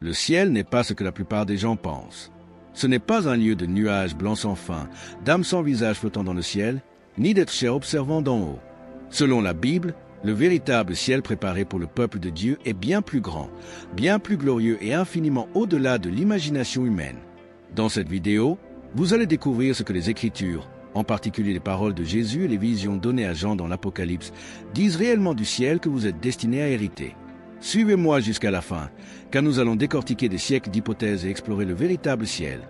Le ciel n'est pas ce que la plupart des gens pensent. Ce n'est pas un lieu de nuages blancs sans fin, d'âmes sans visage flottant dans le ciel, ni d'êtres chers observant d'en haut. Selon la Bible, le véritable ciel préparé pour le peuple de Dieu est bien plus grand, bien plus glorieux et infiniment au-delà de l'imagination humaine. Dans cette vidéo, vous allez découvrir ce que les Écritures, en particulier les paroles de Jésus et les visions données à Jean dans l'Apocalypse, disent réellement du ciel que vous êtes destiné à hériter. Suivez-moi jusqu'à la fin, car nous allons décortiquer des siècles d'hypothèses et explorer le véritable ciel,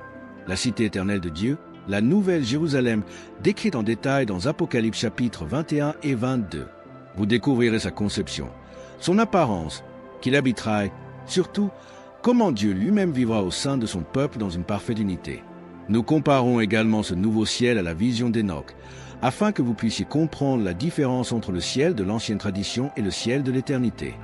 la cité éternelle de Dieu, la nouvelle Jérusalem, décrite en détail dans Apocalypse chapitres 21 et 22. Vous découvrirez sa conception, son apparence, qu'il habitera, surtout, comment Dieu lui-même vivra au sein de son peuple dans une parfaite unité. Nous comparons également ce nouveau ciel à la vision d'Enoch, afin que vous puissiez comprendre la différence entre le ciel de l'ancienne tradition et le ciel de l'éternité.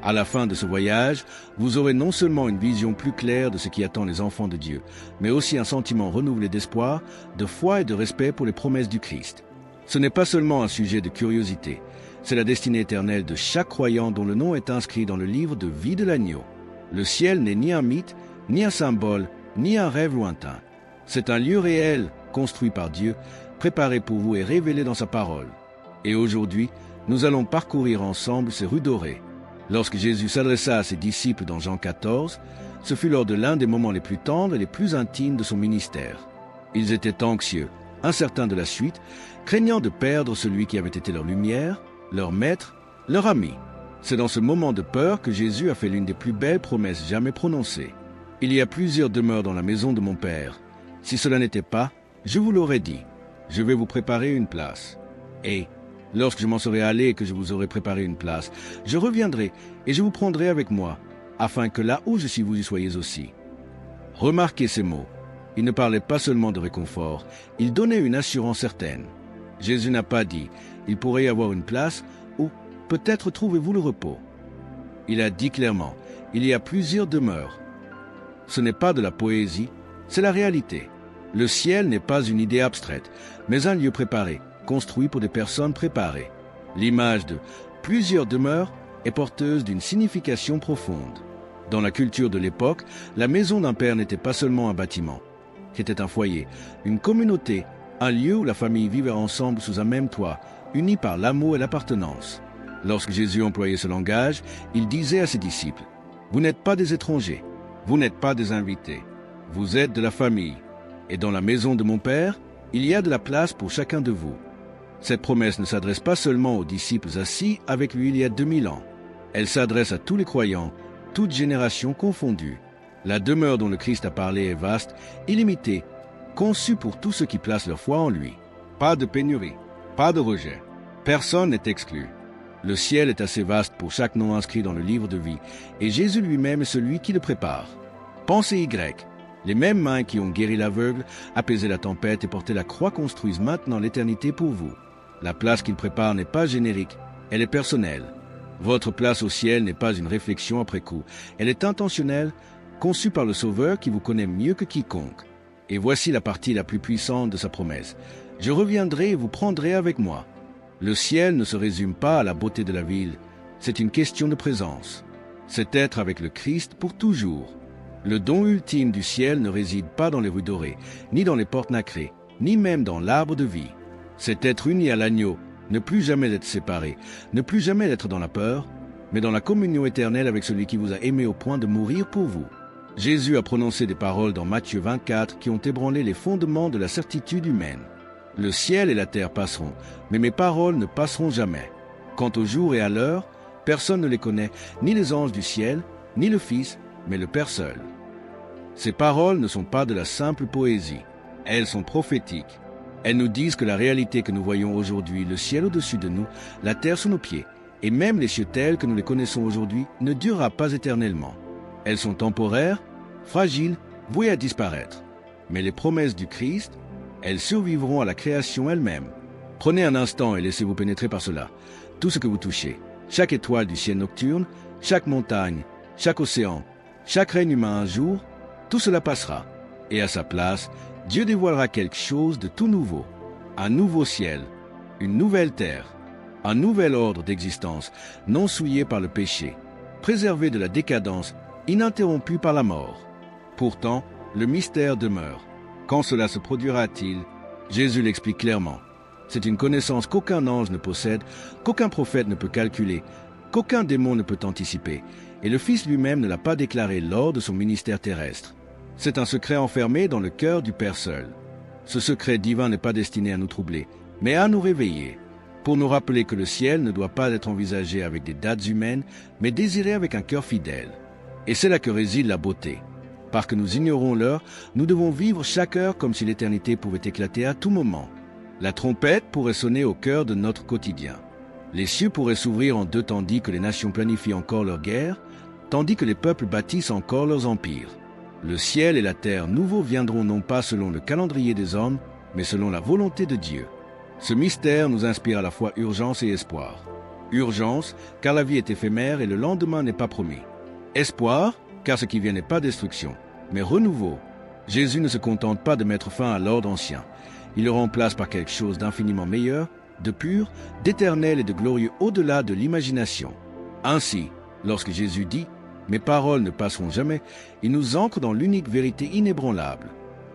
À la fin de ce voyage, vous aurez non seulement une vision plus claire de ce qui attend les enfants de Dieu, mais aussi un sentiment renouvelé d'espoir, de foi et de respect pour les promesses du Christ. Ce n'est pas seulement un sujet de curiosité, c'est la destinée éternelle de chaque croyant dont le nom est inscrit dans le livre de vie de l'agneau. Le ciel n'est ni un mythe, ni un symbole, ni un rêve lointain. C'est un lieu réel, construit par Dieu, préparé pour vous et révélé dans sa parole. Et aujourd'hui, nous allons parcourir ensemble ces rues dorées. Lorsque Jésus s'adressa à ses disciples dans Jean 14, ce fut lors de l'un des moments les plus tendres et les plus intimes de son ministère. Ils étaient anxieux, incertains de la suite, craignant de perdre celui qui avait été leur lumière, leur maître, leur ami. C'est dans ce moment de peur que Jésus a fait l'une des plus belles promesses jamais prononcées. « Il y a plusieurs demeures dans la maison de mon Père. Si cela n'était pas, je vous l'aurais dit. Je vais vous préparer une place. Et lorsque je m'en serai allé et que je vous aurai préparé une place, je reviendrai et je vous prendrai avec moi, afin que là où je suis, vous y soyez aussi. » Remarquez ces mots. Il ne parlait pas seulement de réconfort, il donnait une assurance certaine. Jésus n'a pas dit « il pourrait y avoir une place » ou « peut-être trouvez-vous le repos ». Il a dit clairement « il y a plusieurs demeures ». Ce n'est pas de la poésie, c'est la réalité. Le ciel n'est pas une idée abstraite, mais un lieu préparé, construit pour des personnes préparées. L'image de plusieurs demeures est porteuse d'une signification profonde. Dans la culture de l'époque, la maison d'un père n'était pas seulement un bâtiment, c'était un foyer, une communauté, un lieu où la famille vivait ensemble sous un même toit, unis par l'amour et l'appartenance. Lorsque Jésus employait ce langage, il disait à ses disciples « Vous n'êtes pas des étrangers, vous n'êtes pas des invités, vous êtes de la famille. Et dans la maison de mon Père, il y a de la place pour chacun de vous. » Cette promesse ne s'adresse pas seulement aux disciples assis avec lui il y a 2000 ans. Elle s'adresse à tous les croyants, toutes générations confondues. La demeure dont le Christ a parlé est vaste, illimitée, conçue pour tous ceux qui placent leur foi en lui. Pas de pénurie, pas de rejet. Personne n'est exclu. Le ciel est assez vaste pour chaque nom inscrit dans le livre de vie, et Jésus lui-même est celui qui le prépare. Pensez Y. Les mêmes mains qui ont guéri l'aveugle, apaisé la tempête et porté la croix construisent maintenant l'éternité pour vous. La place qu'il prépare n'est pas générique, elle est personnelle. Votre place au ciel n'est pas une réflexion après coup, elle est intentionnelle, conçue par le Sauveur qui vous connaît mieux que quiconque. Et voici la partie la plus puissante de sa promesse. Je reviendrai et vous prendrez avec moi. Le ciel ne se résume pas à la beauté de la ville, c'est une question de présence. C'est être avec le Christ pour toujours. Le don ultime du ciel ne réside pas dans les rues dorées, ni dans les portes nacrées, ni même dans l'arbre de vie. C'est être uni à l'agneau, ne plus jamais être séparé, ne plus jamais être dans la peur, mais dans la communion éternelle avec celui qui vous a aimé au point de mourir pour vous. Jésus a prononcé des paroles dans Matthieu 24 qui ont ébranlé les fondements de la certitude humaine. Le ciel et la terre passeront, mais mes paroles ne passeront jamais. Quant au jour et à l'heure, personne ne les connaît, ni les anges du ciel, ni le Fils, mais le Père seul. Ces paroles ne sont pas de la simple poésie, elles sont prophétiques. Elles nous disent que la réalité que nous voyons aujourd'hui, le ciel au-dessus de nous, la terre sous nos pieds, et même les cieux tels que nous les connaissons aujourd'hui, ne durera pas éternellement. Elles sont temporaires, fragiles, vouées à disparaître. Mais les promesses du Christ, elles survivront à la création elle-même. Prenez un instant et laissez-vous pénétrer par cela. Tout ce que vous touchez, chaque étoile du ciel nocturne, chaque montagne, chaque océan, chaque règne humain un jour, tout cela passera. Et à sa place, Dieu dévoilera quelque chose de tout nouveau. Un nouveau ciel, une nouvelle terre, un nouvel ordre d'existence, non souillé par le péché, préservé de la décadence ininterrompu par la mort. Pourtant, le mystère demeure. Quand cela se produira-t-il? Jésus l'explique clairement. C'est une connaissance qu'aucun ange ne possède, qu'aucun prophète ne peut calculer, qu'aucun démon ne peut anticiper, et le Fils lui-même ne l'a pas déclaré lors de son ministère terrestre. C'est un secret enfermé dans le cœur du Père seul. Ce secret divin n'est pas destiné à nous troubler, mais à nous réveiller, pour nous rappeler que le ciel ne doit pas être envisagé avec des dates humaines, mais désiré avec un cœur fidèle. Et c'est là que réside la beauté. Parce que nous ignorons l'heure, nous devons vivre chaque heure comme si l'éternité pouvait éclater à tout moment. La trompette pourrait sonner au cœur de notre quotidien. Les cieux pourraient s'ouvrir en deux tandis que les nations planifient encore leur guerre, tandis que les peuples bâtissent encore leurs empires. Le ciel et la terre nouveaux viendront non pas selon le calendrier des hommes, mais selon la volonté de Dieu. Ce mystère nous inspire à la fois urgence et espoir. Urgence, car la vie est éphémère et le lendemain n'est pas promis. Espoir, car ce qui vient n'est pas destruction, mais renouveau. Jésus ne se contente pas de mettre fin à l'ordre ancien. Il le remplace par quelque chose d'infiniment meilleur, de pur, d'éternel et de glorieux au-delà de l'imagination. Ainsi, lorsque Jésus dit « Mes paroles ne passeront jamais », il nous ancre dans l'unique vérité inébranlable.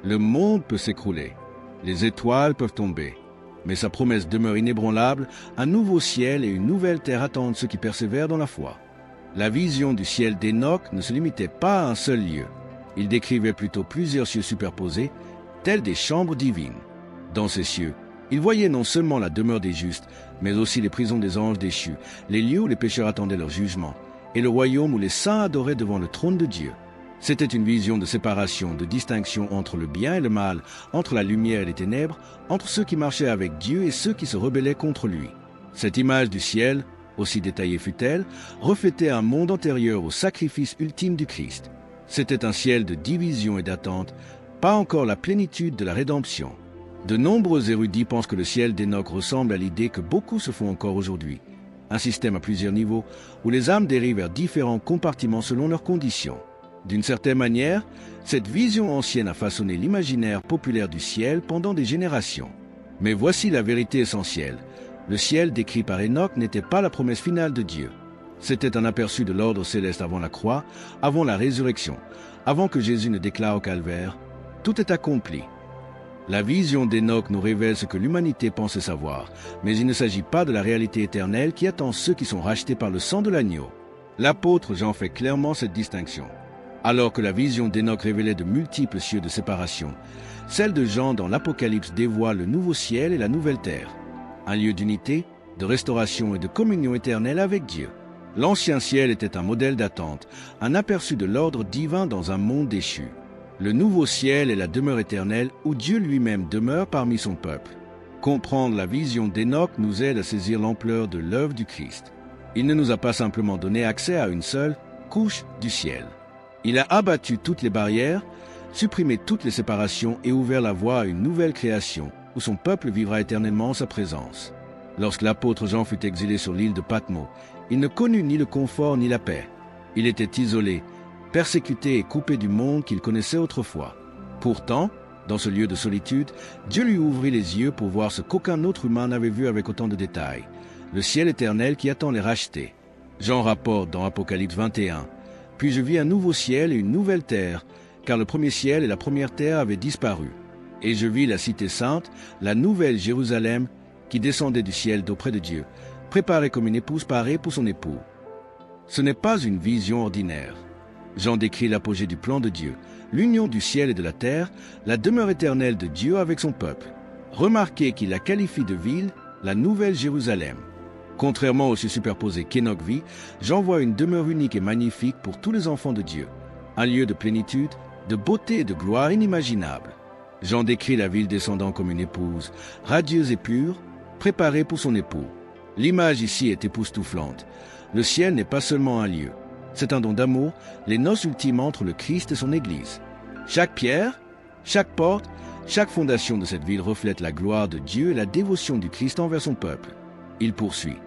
Le monde peut s'écrouler, les étoiles peuvent tomber, mais sa promesse demeure inébranlable, un nouveau ciel et une nouvelle terre attendent ceux qui persévèrent dans la foi. La vision du ciel d'Enoch ne se limitait pas à un seul lieu. Il décrivait plutôt plusieurs cieux superposés, tels des chambres divines. Dans ces cieux, il voyait non seulement la demeure des justes, mais aussi les prisons des anges déchus, les lieux où les pécheurs attendaient leur jugement, et le royaume où les saints adoraient devant le trône de Dieu. C'était une vision de séparation, de distinction entre le bien et le mal, entre la lumière et les ténèbres, entre ceux qui marchaient avec Dieu et ceux qui se rebellaient contre lui. Cette image du ciel, aussi détaillée fut-elle, reflétait un monde antérieur au sacrifice ultime du Christ. C'était un ciel de division et d'attente, pas encore la plénitude de la rédemption. De nombreux érudits pensent que le ciel d'Enoch ressemble à l'idée que beaucoup se font encore aujourd'hui. Un système à plusieurs niveaux, où les âmes dérivent vers différents compartiments selon leurs conditions. D'une certaine manière, cette vision ancienne a façonné l'imaginaire populaire du ciel pendant des générations. Mais voici la vérité essentielle. Le ciel décrit par Enoch n'était pas la promesse finale de Dieu. C'était un aperçu de l'ordre céleste avant la croix, avant la résurrection, avant que Jésus ne déclare au calvaire « Tout est accompli ». La vision d'Enoch nous révèle ce que l'humanité pensait savoir, mais il ne s'agit pas de la réalité éternelle qui attend ceux qui sont rachetés par le sang de l'agneau. L'apôtre Jean fait clairement cette distinction. Alors que la vision d'Enoch révélait de multiples cieux de séparation, celle de Jean dans l'Apocalypse dévoile le nouveau ciel et la nouvelle terre, un lieu d'unité, de restauration et de communion éternelle avec Dieu. L'ancien ciel était un modèle d'attente, un aperçu de l'ordre divin dans un monde déchu. Le nouveau ciel est la demeure éternelle où Dieu lui-même demeure parmi son peuple. Comprendre la vision d'Enoch nous aide à saisir l'ampleur de l'œuvre du Christ. Il ne nous a pas simplement donné accès à une seule couche du ciel. Il a abattu toutes les barrières, supprimé toutes les séparations et ouvert la voie à une nouvelle création où son peuple vivra éternellement en sa présence. Lorsque l'apôtre Jean fut exilé sur l'île de Patmos, il ne connut ni le confort ni la paix. Il était isolé, persécuté et coupé du monde qu'il connaissait autrefois. Pourtant, dans ce lieu de solitude, Dieu lui ouvrit les yeux pour voir ce qu'aucun autre humain n'avait vu avec autant de détails, le ciel éternel qui attend les rachetés. Jean rapporte dans Apocalypse 21, « Puis je vis un nouveau ciel et une nouvelle terre, car le premier ciel et la première terre avaient disparu. Et je vis la cité sainte, la nouvelle Jérusalem, qui descendait du ciel d'auprès de Dieu, préparée comme une épouse parée pour son époux. » Ce n'est pas une vision ordinaire. Jean décrit l'apogée du plan de Dieu, l'union du ciel et de la terre, la demeure éternelle de Dieu avec son peuple. Remarquez qu'il la qualifie de ville, la nouvelle Jérusalem. Contrairement aux cieux superposés qu'Enoch vit, Jean voit une demeure unique et magnifique pour tous les enfants de Dieu, un lieu de plénitude, de beauté et de gloire inimaginable. Jean décrit la ville descendant comme une épouse, radieuse et pure, préparée pour son époux. L'image ici est époustouflante. Le ciel n'est pas seulement un lieu. C'est un don d'amour, les noces ultimes entre le Christ et son Église. Chaque pierre, chaque porte, chaque fondation de cette ville reflète la gloire de Dieu et la dévotion du Christ envers son peuple. Il poursuit.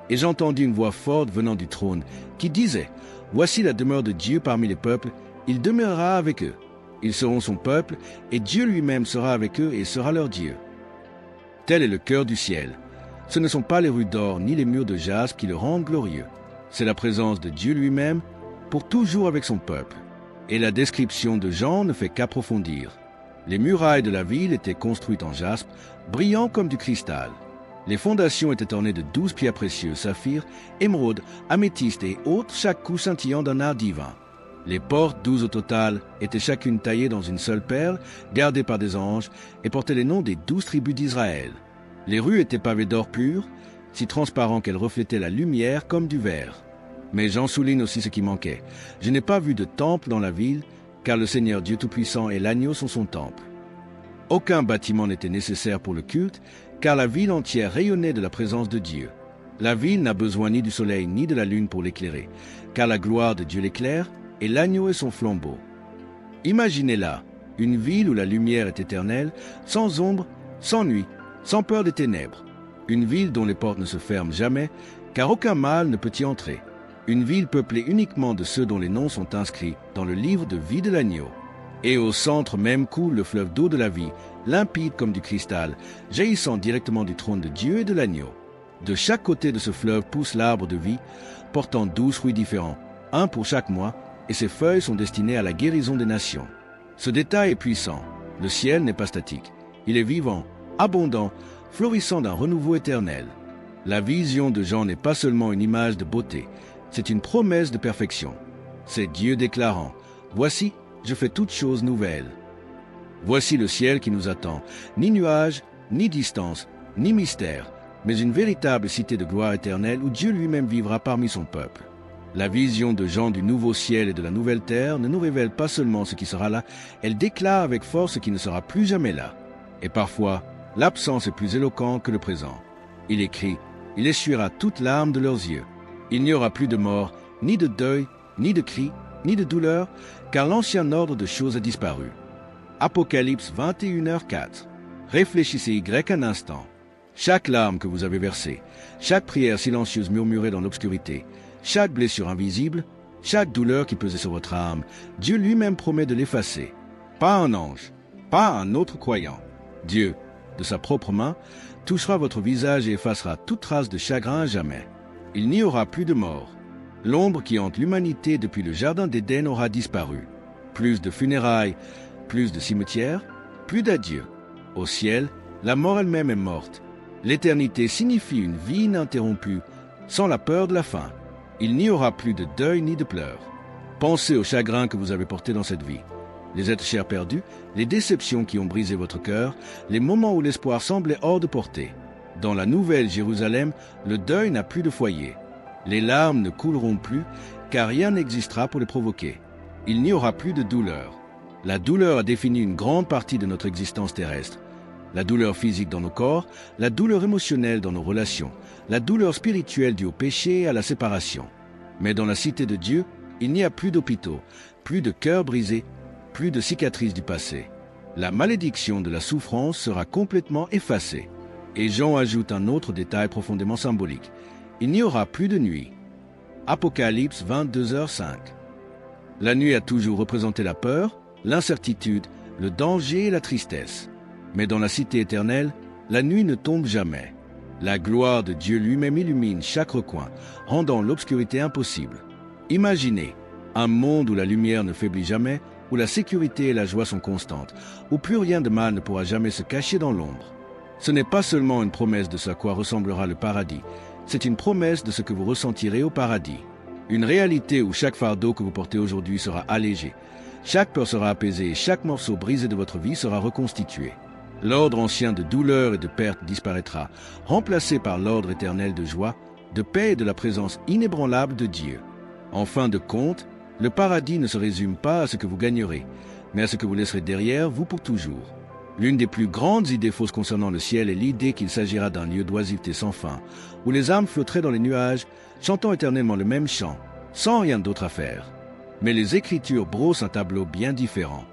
« Et j'entendis une voix forte venant du trône qui disait, « Voici la demeure de Dieu parmi les peuples, il demeurera avec eux. Ils seront son peuple, et Dieu lui-même sera avec eux et sera leur Dieu. » Tel est le cœur du ciel. Ce ne sont pas les rues d'or ni les murs de jaspe qui le rendent glorieux. C'est la présence de Dieu lui-même, pour toujours avec son peuple. Et la description de Jean ne fait qu'approfondir. Les murailles de la ville étaient construites en jaspe, brillant comme du cristal. Les fondations étaient ornées de 12 pierres précieuses, saphir, émeraude, améthyste et autres, chaque coup scintillant d'un art divin. Les portes, 12 au total, étaient chacune taillées dans une seule perle, gardées par des anges, et portaient les noms des 12 tribus d'Israël. Les rues étaient pavées d'or pur, si transparent qu'elles reflétaient la lumière comme du verre. Mais j'en souligne aussi ce qui manquait. Je n'ai pas vu de temple dans la ville, car le Seigneur Dieu Tout-Puissant et l'agneau sont son temple. Aucun bâtiment n'était nécessaire pour le culte, car la ville entière rayonnait de la présence de Dieu. La ville n'a besoin ni du soleil ni de la lune pour l'éclairer, car la gloire de Dieu l'éclaire, et l'agneau est son flambeau. Imaginez-la, une ville où la lumière est éternelle, sans ombre, sans nuit, sans peur des ténèbres. Une ville dont les portes ne se ferment jamais, car aucun mal ne peut y entrer. Une ville peuplée uniquement de ceux dont les noms sont inscrits dans le livre de vie de l'agneau. Et au centre même coule le fleuve d'eau de la vie, limpide comme du cristal, jaillissant directement du trône de Dieu et de l'agneau. De chaque côté de ce fleuve pousse l'arbre de vie, portant 12 fruits différents, un pour chaque mois, et ses feuilles sont destinées à la guérison des nations. Ce détail est puissant. Le ciel n'est pas statique. Il est vivant, abondant, florissant d'un renouveau éternel. La vision de Jean n'est pas seulement une image de beauté, c'est une promesse de perfection. C'est Dieu déclarant « Voici, je fais toutes choses nouvelles. » Voici le ciel qui nous attend, ni nuage, ni distance, ni mystère, mais une véritable cité de gloire éternelle où Dieu lui-même vivra parmi son peuple. La vision de Jean du nouveau ciel et de la nouvelle terre ne nous révèle pas seulement ce qui sera là, elle déclare avec force ce qui ne sera plus jamais là. Et parfois, l'absence est plus éloquente que le présent. Il écrit « Il essuiera toute larme de leurs yeux. Il n'y aura plus de mort, ni de deuil, ni de cri, ni de douleur, car l'ancien ordre de choses a disparu. » Apocalypse 21h04. Réfléchissez Y un instant. Chaque larme que vous avez versée, chaque prière silencieuse murmurée dans l'obscurité, chaque blessure invisible, chaque douleur qui pesait sur votre âme, Dieu lui-même promet de l'effacer. Pas un ange, pas un autre croyant. Dieu, de sa propre main, touchera votre visage et effacera toute trace de chagrin à jamais. Il n'y aura plus de mort. L'ombre qui hante l'humanité depuis le jardin d'Éden aura disparu. Plus de funérailles, plus de cimetières, plus d'adieux. Au ciel, la mort elle-même est morte. L'éternité signifie une vie ininterrompue, sans la peur de la fin. Il n'y aura plus de deuil ni de pleurs. Pensez aux chagrins que vous avez portés dans cette vie. Les êtres chers perdus, les déceptions qui ont brisé votre cœur, les moments où l'espoir semblait hors de portée. Dans la nouvelle Jérusalem, le deuil n'a plus de foyer. Les larmes ne couleront plus, car rien n'existera pour les provoquer. Il n'y aura plus de douleur. La douleur a défini une grande partie de notre existence terrestre. La douleur physique dans nos corps, la douleur émotionnelle dans nos relations, la douleur spirituelle due au péché et à la séparation. Mais dans la cité de Dieu, il n'y a plus d'hôpitaux, plus de cœurs brisés, plus de cicatrices du passé. La malédiction de la souffrance sera complètement effacée. Et Jean ajoute un autre détail profondément symbolique. Il n'y aura plus de nuit. Apocalypse 22h05. La nuit a toujours représenté la peur, l'incertitude, le danger et la tristesse. Mais dans la cité éternelle, la nuit ne tombe jamais. La gloire de Dieu lui-même illumine chaque recoin, rendant l'obscurité impossible. Imaginez un monde où la lumière ne faiblit jamais, où la sécurité et la joie sont constantes, où plus rien de mal ne pourra jamais se cacher dans l'ombre. Ce n'est pas seulement une promesse de ce à quoi ressemblera le paradis, c'est une promesse de ce que vous ressentirez au paradis. Une réalité où chaque fardeau que vous portez aujourd'hui sera allégé, chaque peur sera apaisée et chaque morceau brisé de votre vie sera reconstitué. L'ordre ancien de douleur et de perte disparaîtra, remplacé par l'ordre éternel de joie, de paix et de la présence inébranlable de Dieu. En fin de compte, le paradis ne se résume pas à ce que vous gagnerez, mais à ce que vous laisserez derrière vous pour toujours. L'une des plus grandes idées fausses concernant le ciel est l'idée qu'il s'agira d'un lieu d'oisiveté sans fin, où les âmes flotteraient dans les nuages, chantant éternellement le même chant, sans rien d'autre à faire. Mais les Écritures brossent un tableau bien différent.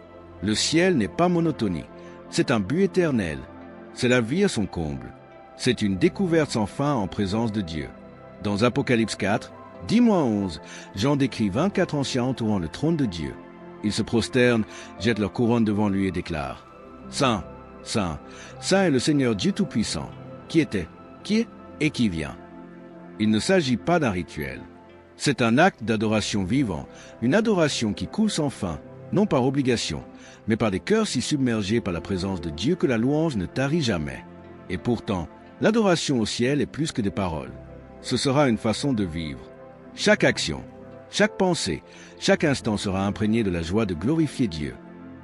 Le ciel n'est pas monotonie, c'est un but éternel. C'est la vie à son comble. C'est une découverte sans fin en présence de Dieu. Dans Apocalypse 4, 10-11, Jean décrit 24 anciens entourant le trône de Dieu. Ils se prosternent, jettent leur couronne devant lui et déclarent « Saint, Saint, Saint est le Seigneur Dieu Tout-Puissant, qui était, qui est et qui vient. » Il ne s'agit pas d'un rituel. C'est un acte d'adoration vivant, une adoration qui coule sans fin, non par obligation, mais par des cœurs si submergés par la présence de Dieu que la louange ne tarit jamais. Et pourtant, l'adoration au ciel est plus que des paroles. Ce sera une façon de vivre. Chaque action, chaque pensée, chaque instant sera imprégné de la joie de glorifier Dieu.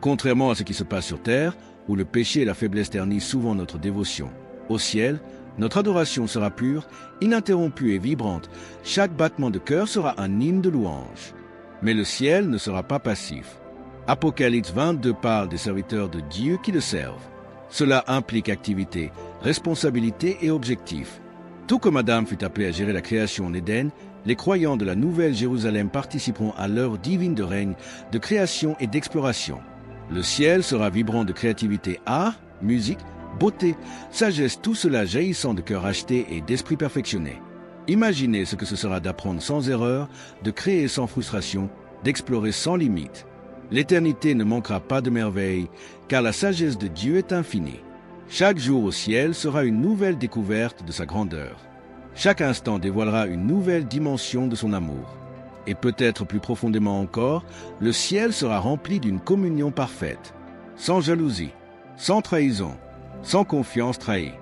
Contrairement à ce qui se passe sur terre, où le péché et la faiblesse ternissent souvent notre dévotion. Au ciel, notre adoration sera pure, ininterrompue et vibrante. Chaque battement de cœur sera un hymne de louange. Mais le ciel ne sera pas passif. Apocalypse 22 parle des serviteurs de Dieu qui le servent. Cela implique activité, responsabilité et objectif. Tout comme Adam fut appelé à gérer la création en Éden, les croyants de la Nouvelle Jérusalem participeront à l'œuvre divine de règne, de création et d'exploration. Le ciel sera vibrant de créativité, art, musique, beauté, sagesse, tout cela jaillissant de cœurs achetés et d'esprits perfectionnés. Imaginez ce que ce sera d'apprendre sans erreur, de créer sans frustration, d'explorer sans limite. L'éternité ne manquera pas de merveilles, car la sagesse de Dieu est infinie. Chaque jour au ciel sera une nouvelle découverte de sa grandeur. Chaque instant dévoilera une nouvelle dimension de son amour. Et peut-être plus profondément encore, le ciel sera rempli d'une communion parfaite, sans jalousie, sans trahison, sans confiance trahie.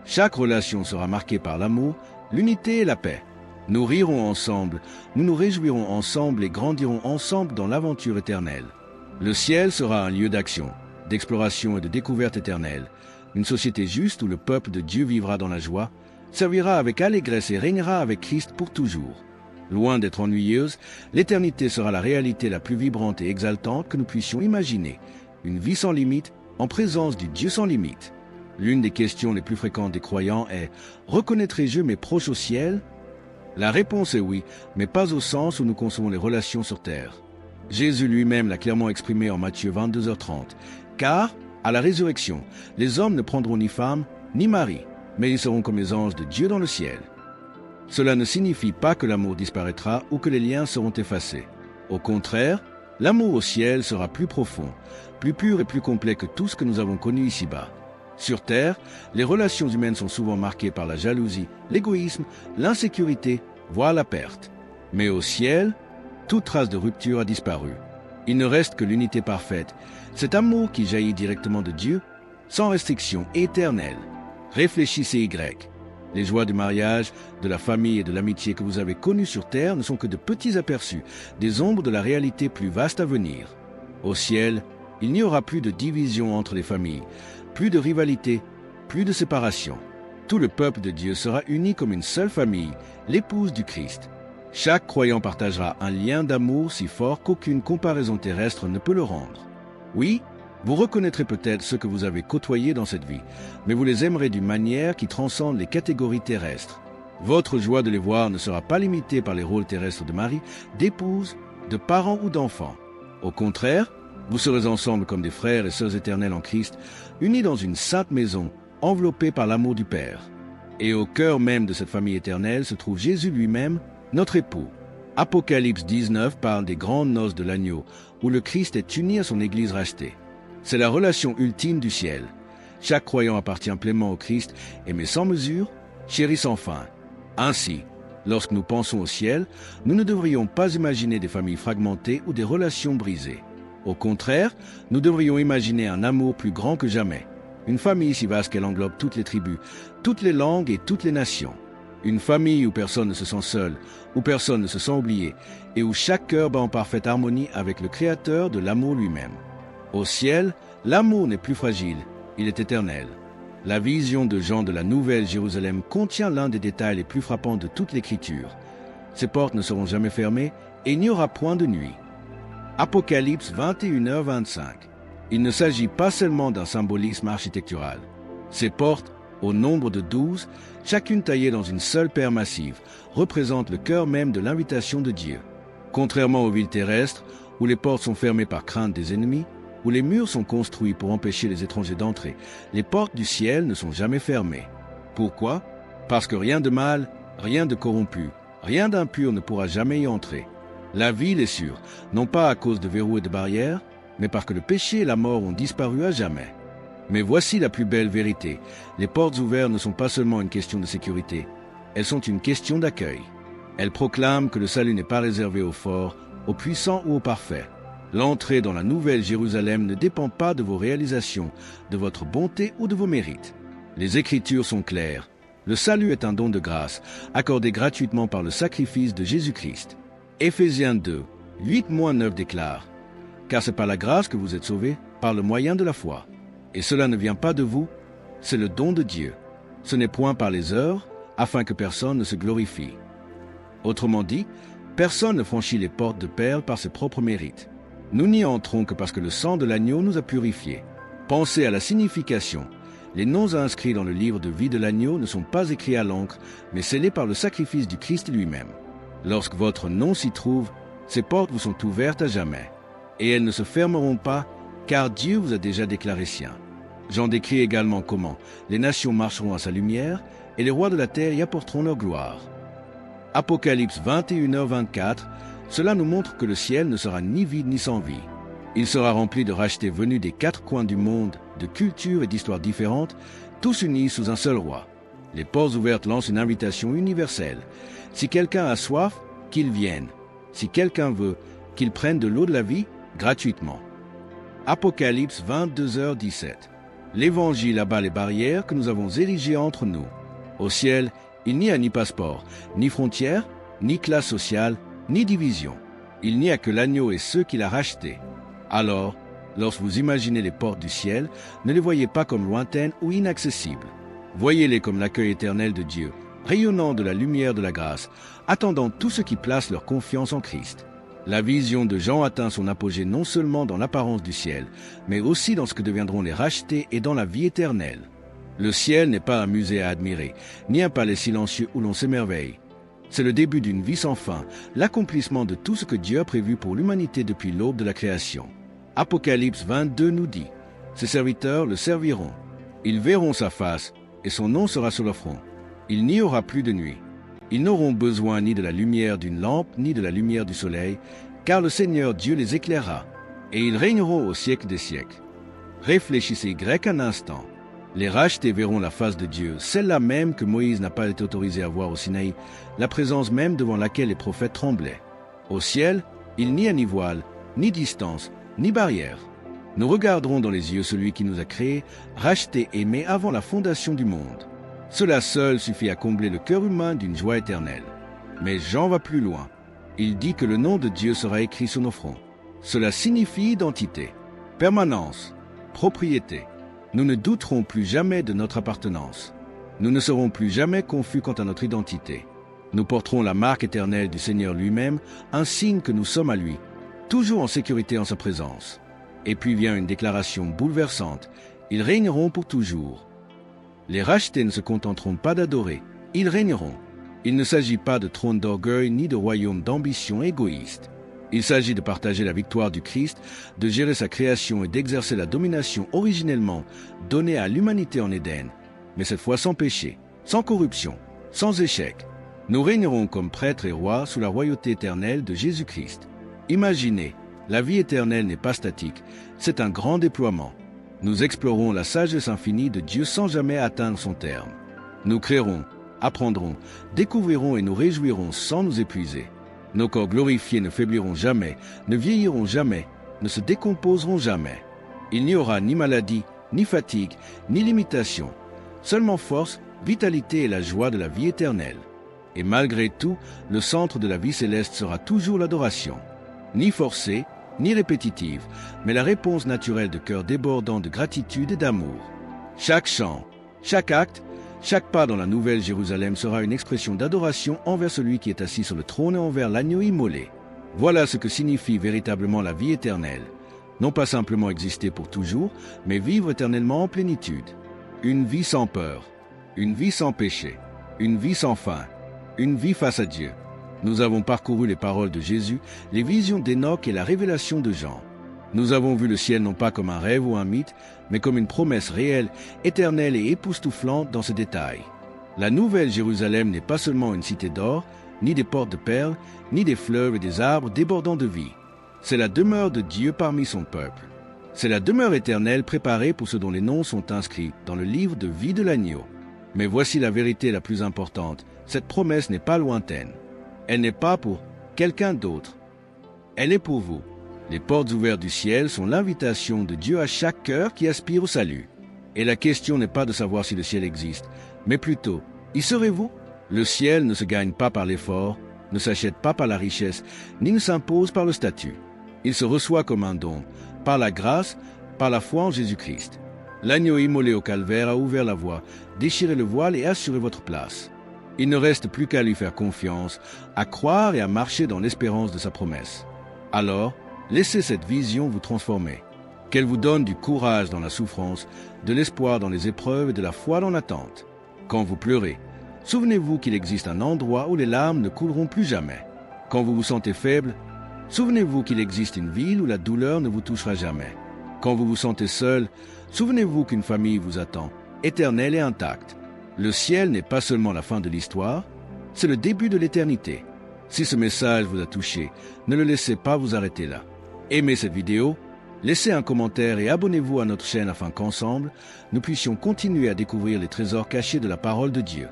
Chaque relation sera marquée par l'amour, l'unité et la paix. Nous rirons ensemble, nous nous réjouirons ensemble et grandirons ensemble dans l'aventure éternelle. Le ciel sera un lieu d'action, d'exploration et de découverte éternelle. Une société juste où le peuple de Dieu vivra dans la joie, servira avec allégresse et régnera avec Christ pour toujours. Loin d'être ennuyeuse, l'éternité sera la réalité la plus vibrante et exaltante que nous puissions imaginer. Une vie sans limite, en présence du Dieu sans limite. L'une des questions les plus fréquentes des croyants est « Reconnaîtrai-je mes proches au ciel ?» La réponse est oui, mais pas au sens où nous concevons les relations sur terre. Jésus lui-même l'a clairement exprimé en Matthieu 22h30. Car, à la résurrection, les hommes ne prendront ni femme, ni mari, mais ils seront comme les anges de Dieu dans le ciel. Cela ne signifie pas que l'amour disparaîtra ou que les liens seront effacés. Au contraire, l'amour au ciel sera plus profond, plus pur et plus complet que tout ce que nous avons connu ici-bas. Sur terre, les relations humaines sont souvent marquées par la jalousie, l'égoïsme, l'insécurité, voire la perte. Mais au ciel, toute trace de rupture a disparu. Il ne reste que l'unité parfaite, cet amour qui jaillit directement de Dieu, sans restriction, éternel. Réfléchissez Y. Les joies du mariage, de la famille et de l'amitié que vous avez connues sur terre ne sont que de petits aperçus, des ombres de la réalité plus vaste à venir. Au ciel, il n'y aura plus de division entre les familles, plus de rivalité, plus de séparation. Tout le peuple de Dieu sera uni comme une seule famille, l'épouse du Christ. Chaque croyant partagera un lien d'amour si fort qu'aucune comparaison terrestre ne peut le rendre. Oui, vous reconnaîtrez peut-être ceux que vous avez côtoyés dans cette vie, mais vous les aimerez d'une manière qui transcende les catégories terrestres. Votre joie de les voir ne sera pas limitée par les rôles terrestres de mari, d'épouse, de parents ou d'enfants. Au contraire, vous serez ensemble comme des frères et sœurs éternels en Christ, unis dans une sainte maison, enveloppés par l'amour du Père. Et au cœur même de cette famille éternelle se trouve Jésus lui-même, notre époux. Apocalypse 19 parle des grandes noces de l'agneau, où le Christ est uni à son Église rachetée. C'est la relation ultime du ciel. Chaque croyant appartient pleinement au Christ, aimé sans mesure, chéri sans fin. Ainsi, lorsque nous pensons au ciel, nous ne devrions pas imaginer des familles fragmentées ou des relations brisées. Au contraire, nous devrions imaginer un amour plus grand que jamais. Une famille si vaste qu'elle englobe toutes les tribus, toutes les langues et toutes les nations. Une famille où personne ne se sent seul, où personne ne se sent oublié, et où chaque cœur bat en parfaite harmonie avec le Créateur de l'amour lui-même. Au ciel, l'amour n'est plus fragile, il est éternel. La vision de Jean de la Nouvelle Jérusalem contient l'un des détails les plus frappants de toute l'Écriture. Ses portes ne seront jamais fermées et il n'y aura point de nuit. Apocalypse 21h25. Il ne s'agit pas seulement d'un symbolisme architectural. Ces portes, au nombre de 12, chacune taillée dans une seule paire massive, représentent le cœur même de l'invitation de Dieu. Contrairement aux villes terrestres, où les portes sont fermées par crainte des ennemis, où les murs sont construits pour empêcher les étrangers d'entrer, les portes du ciel ne sont jamais fermées. Pourquoi? Parce que rien de mal, rien de corrompu, rien d'impur ne pourra jamais y entrer. La ville est sûre, non pas à cause de verrous et de barrières, mais parce que le péché et la mort ont disparu à jamais. Mais voici la plus belle vérité. Les portes ouvertes ne sont pas seulement une question de sécurité, elles sont une question d'accueil. Elle proclame que le salut n'est pas réservé aux forts, aux puissants ou aux parfaits. L'entrée dans la nouvelle Jérusalem ne dépend pas de vos réalisations, de votre bonté ou de vos mérites. Les Écritures sont claires. Le salut est un don de grâce, accordé gratuitement par le sacrifice de Jésus-Christ. Éphésiens 2, 8-9 déclare « Car c'est par la grâce que vous êtes sauvés, par le moyen de la foi. Et cela ne vient pas de vous, c'est le don de Dieu. Ce n'est point par les œuvres, afin que personne ne se glorifie. » Autrement dit, personne ne franchit les portes de perles par ses propres mérites. Nous n'y entrons que parce que le sang de l'agneau nous a purifiés. Pensez à la signification. Les noms inscrits dans le livre de vie de l'agneau ne sont pas écrits à l'encre, mais scellés par le sacrifice du Christ lui-même. Lorsque votre nom s'y trouve, ces portes vous sont ouvertes à jamais. Et elles ne se fermeront pas, car Dieu vous a déjà déclaré sien. J'en décris également comment les nations marcheront à sa lumière, et les rois de la terre y apporteront leur gloire. Apocalypse 21h24, cela nous montre que le ciel ne sera ni vide ni sans vie. Il sera rempli de rachetés venus des quatre coins du monde, de cultures et d'histoires différentes, tous unis sous un seul roi. Les portes ouvertes lancent une invitation universelle. Si quelqu'un a soif, qu'il vienne. Si quelqu'un veut, qu'il prenne de l'eau de la vie gratuitement. Apocalypse 22h17. L'Évangile abat les barrières que nous avons érigées entre nous. Au ciel, il n'y a ni passeport, ni frontières, ni classe sociale, ni division. Il n'y a que l'agneau et ceux qu'il a rachetés. Alors, lorsque vous imaginez les portes du ciel, ne les voyez pas comme lointaines ou inaccessibles. Voyez-les comme l'accueil éternel de Dieu, rayonnant de la lumière de la grâce, attendant tous ceux qui placent leur confiance en Christ. La vision de Jean atteint son apogée non seulement dans l'apparence du ciel, mais aussi dans ce que deviendront les rachetés et dans la vie éternelle. Le ciel n'est pas un musée à admirer, ni un palais silencieux où l'on s'émerveille. C'est le début d'une vie sans fin, l'accomplissement de tout ce que Dieu a prévu pour l'humanité depuis l'aube de la création. Apocalypse 22 nous dit « Ses serviteurs le serviront. Ils verront sa face, et son nom sera sur leur front. Il n'y aura plus de nuit. Ils n'auront besoin ni de la lumière d'une lampe, ni de la lumière du soleil, car le Seigneur Dieu les éclairera, et ils régneront au siècle des siècles. » Réfléchissez grec un instant. Les rachetés verront la face de Dieu, celle-là même que Moïse n'a pas été autorisé à voir au Sinaï, la présence même devant laquelle les prophètes tremblaient. Au ciel, il n'y a ni voile, ni distance, ni barrière. Nous regarderons dans les yeux celui qui nous a créés, rachetés, aimés avant la fondation du monde. Cela seul suffit à combler le cœur humain d'une joie éternelle. Mais Jean va plus loin. Il dit que le nom de Dieu sera écrit sur nos fronts. Cela signifie identité, permanence, propriété. Nous ne douterons plus jamais de notre appartenance. Nous ne serons plus jamais confus quant à notre identité. Nous porterons la marque éternelle du Seigneur lui-même, un signe que nous sommes à lui, toujours en sécurité en sa présence. Et puis vient une déclaration bouleversante. Ils régneront pour toujours. Les rachetés ne se contenteront pas d'adorer, ils régneront. Il ne s'agit pas de trône d'orgueil ni de royaume d'ambition égoïste. Il s'agit de partager la victoire du Christ, de gérer sa création et d'exercer la domination originellement donnée à l'humanité en Éden, mais cette fois sans péché, sans corruption, sans échec. Nous régnerons comme prêtres et rois sous la royauté éternelle de Jésus-Christ. Imaginez, la vie éternelle n'est pas statique, c'est un grand déploiement. Nous explorons la sagesse infinie de Dieu sans jamais atteindre son terme. Nous créerons, apprendrons, découvrirons et nous réjouirons sans nous épuiser. Nos corps glorifiés ne faibliront jamais, ne vieilliront jamais, ne se décomposeront jamais. Il n'y aura ni maladie, ni fatigue, ni limitation, seulement force, vitalité et la joie de la vie éternelle. Et malgré tout, le centre de la vie céleste sera toujours l'adoration. Ni forcée, ni répétitive, mais la réponse naturelle de cœur débordant de gratitude et d'amour. Chaque chant, chaque acte, chaque pas dans la nouvelle Jérusalem sera une expression d'adoration envers celui qui est assis sur le trône et envers l'agneau immolé. Voilà ce que signifie véritablement la vie éternelle. Non pas simplement exister pour toujours, mais vivre éternellement en plénitude. Une vie sans peur, une vie sans péché, une vie sans fin, une vie face à Dieu. Nous avons parcouru les paroles de Jésus, les visions d'Enoch et la révélation de Jean. Nous avons vu le ciel non pas comme un rêve ou un mythe, mais comme une promesse réelle, éternelle et époustouflante dans ses détails. La nouvelle Jérusalem n'est pas seulement une cité d'or, ni des portes de perles, ni des fleuves et des arbres débordant de vie. C'est la demeure de Dieu parmi son peuple. C'est la demeure éternelle préparée pour ceux dont les noms sont inscrits dans le livre de vie de l'agneau. Mais voici la vérité la plus importante, cette promesse n'est pas lointaine. Elle n'est pas pour quelqu'un d'autre. Elle est pour vous. Les portes ouvertes du ciel sont l'invitation de Dieu à chaque cœur qui aspire au salut. Et la question n'est pas de savoir si le ciel existe, mais plutôt, y serez-vous? Le ciel ne se gagne pas par l'effort, ne s'achète pas par la richesse, ni ne s'impose par le statut. Il se reçoit comme un don, par la grâce, par la foi en Jésus-Christ. L'agneau immolé au calvaire a ouvert la voie, déchiré le voile et assuré votre place. Il ne reste plus qu'à lui faire confiance, à croire et à marcher dans l'espérance de sa promesse. Alors, laissez cette vision vous transformer. Qu'elle vous donne du courage dans la souffrance, de l'espoir dans les épreuves et de la foi dans l'attente. Quand vous pleurez, souvenez-vous qu'il existe un endroit où les larmes ne couleront plus jamais. Quand vous vous sentez faible, souvenez-vous qu'il existe une ville où la douleur ne vous touchera jamais. Quand vous vous sentez seul, souvenez-vous qu'une famille vous attend, éternelle et intacte. Le ciel n'est pas seulement la fin de l'histoire, c'est le début de l'éternité. Si ce message vous a touché, ne le laissez pas vous arrêter là. Aimez cette vidéo, laissez un commentaire et abonnez-vous à notre chaîne afin qu'ensemble, nous puissions continuer à découvrir les trésors cachés de la parole de Dieu.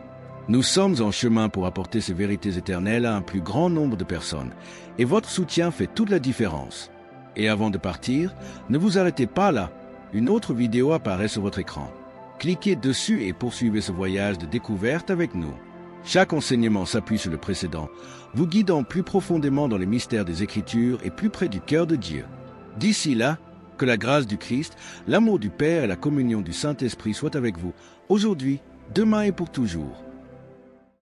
Nous sommes en chemin pour apporter ces vérités éternelles à un plus grand nombre de personnes, et votre soutien fait toute la différence. Et avant de partir, ne vous arrêtez pas là, une autre vidéo apparaît sur votre écran. Cliquez dessus et poursuivez ce voyage de découverte avec nous. Chaque enseignement s'appuie sur le précédent, vous guidant plus profondément dans les mystères des Écritures et plus près du cœur de Dieu. D'ici là, que la grâce du Christ, l'amour du Père et la communion du Saint-Esprit soient avec vous, aujourd'hui, demain et pour toujours.